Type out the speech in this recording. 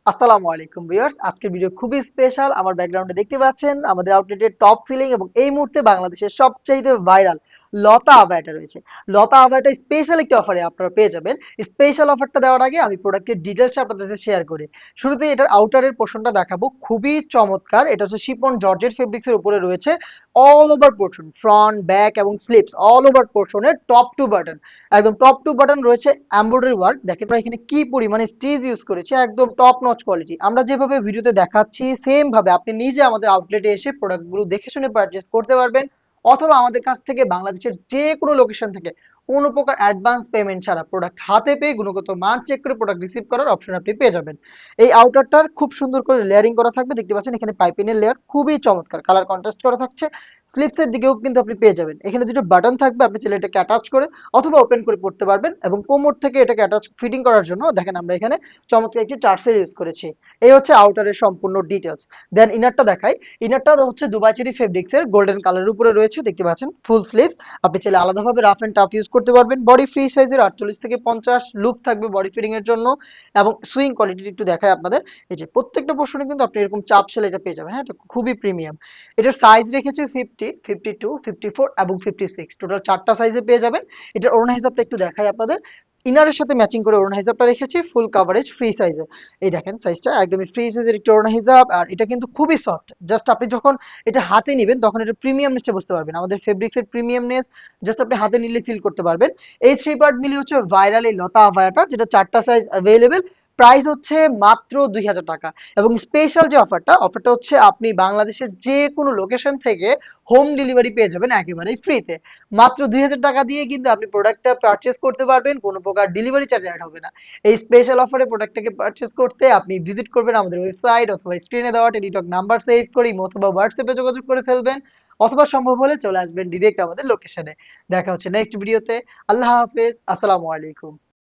আসসালামু আলাইকুম ভিউয়ার্স, আজকের ভিডিও খুবই স্পেশাল। আমার ব্যাকগ্রাউন্ডে দেখতে পাচ্ছেন আমাদের আউটলেটের টপ সিলিং এবং এই মুহূর্তে বাংলাদেশের সবচাইতে ভাইরাল লতা আবায়াটা রয়েছে। লতা আবায়াটা স্পেশাল একটি অফারে আপনারা পেয়ে যাবেন। স্পেশাল অফারটা দেওয়ার আগে আমি প্রোডাক্টের ডিটেইলস আপনাদের সাথে শেয়ার করি। শুরুতেই এটার আউটারের পোর্শনটা দেখাবো, খুবই চমৎকার। এটা হচ্ছে শিফন জর্জেট ফেব্রিক্সের উপরে রয়েছে। All over portion, front, back এবং স্লিপস অল ওভার পোর্শনের টপ টু বাটন, একদম টপ টু বাটন রয়েছে এমব্রয়ডারি ওয়ার্ক। দেখেন আমরা এখানে কি পরিমাণে স্টিচ ইউজ করেছি, একদম টপ নচ কোয়ালিটি। আমরা যেভাবে ভিডিওতে দেখাচ্ছি সেম ভাবে আপনি নিজে আমাদের আউটলেটে এসে প্রোডাক্টগুলো দেখে শুনে পারচেজ করতে পারবেন, অথবা আমাদের কাছ থেকে বাংলাদেশের যে কোনো লোকেশন থেকে কোনো প্রকার অ্যাডভান্স পেমেন্ট ছাড়া প্রোডাক্ট হাতে পেয়ে গুণগত মান চেক করে প্রোডাক্ট রিসিভ করার অপশন আপনি পেয়ে যাবেন। এই আউটারটার খুব সুন্দর করে লেয়ারিং করা থাকবে, দেখতে পাচ্ছেন এখানে পাইপিনের লেয়ার খুবই চমৎকার, কালার কন্ট্রাস্ট করা থাকছে। স্লিপসের দিকেও কিন্তু আপনি পেয়ে যাবেন, এখানে দুটো বাটন থাকবে, আপনি চাইলে এটাকে অ্যাটাচ করে অথবা ওপেন করে পড়তে পারবেন। এবং কোমর থেকে এটাকে অ্যাটাচ ফিটিং করার জন্য দেখেন আমরা এখানে চমৎকার একটি টার্সেল ইউজ করেছি। এই হচ্ছে আউটারের সম্পূর্ণ ডিটেলস। দেন ইনারটা দেখাই। ইনারটা হচ্ছে দুবাই চেরি ফেব্রিক্স এর গোল্ডেন কালারের উপরে রয়েছে, দেখতে পাচ্ছেন ফুল স্লিভস। আপনি চাইলে আলাদাভাবে রাফ এন্ড টাফ ইউজ করতে পারবেন। বডি ফ্রি সাইজের 48 থেকে 50 লুপ থাকবে বডি ফিটিং এর জন্য। এবং সুইং কোয়ালিটি একটু দেখায় আপনাদের। এই যে প্রত্যেকটা পোর্শনে কিন্তু আপনি এরকম চাপ সেল এটা পেয়ে যাবেন। হ্যাঁ, এটা খুবই প্রিমিয়াম। এটার সাইজ রেখেছি 50, 52, 54 এবং 56, টোটাল 4টা সাইজে পেয়ে যাবেন। এটার ওড়না হিসাবটা একটু দেখাই আপনাদের। ইনারের সাথে ম্যাচিং করে ওড়না হিসাবটা রেখেছি ফুল কাভারেজ ফ্রি সাইজে। এই দেখেন সাইজটা একদমই ফ্রি সাইজের একটি ওড়না হিসাব। আর এটা কিন্তু খুবই সফট, জাস্ট আপনি যখন এটা হাতে নিবেন তখন এটা প্রিমিয়ামনেসটা বুঝতে পারবেন, আমাদের ফেব্রিক্সের প্রিমিয়ামনেস জাস্ট আপনি হাতে নিলে ফিল করতে পারবেন। এই থ্রি পার্ট মিলে হচ্ছে ভাইরাল এই লতা আভায়াটা, যেটা 4টা সাইজ অ্যাভেলেবেল। প্রাইস হচ্ছে মাত্র 2000 টাকা। এবং স্পেশাল যে অফারটা হচ্ছে আপনি বাংলাদেশের যে কোনো লোকেশন থেকে হোম ডেলিভারি পেয়ে যাবেন একেবারেই ফ্রিতে। মাত্র 2000 টাকা দিয়ে কিন্তু আপনি প্রোডাক্টটা পারচেস করতে পারবেন, কোনো প্রকার ডেলিভারি চার্জ অ্যাড হবে না। এই স্পেশাল অফারে প্রোডাক্টটাকে পারচেস করতে আপনি ভিজিট করবেন আমাদের ওয়েবসাইট, অথবা স্ক্রিনে দেওয়া টেলিটক নাম্বার সেভ করে অথবা হোয়াটসঅ্যাপে যোগাযোগ করে ফেলবেন, অথবা সম্ভব হলে চলে আসবেন ডিরেক্ট আমাদের লোকেশনে। দেখা হচ্ছে নেক্সট ভিডিওতে। আল্লাহ হাফেজ, আসসালামু আলাইকুম।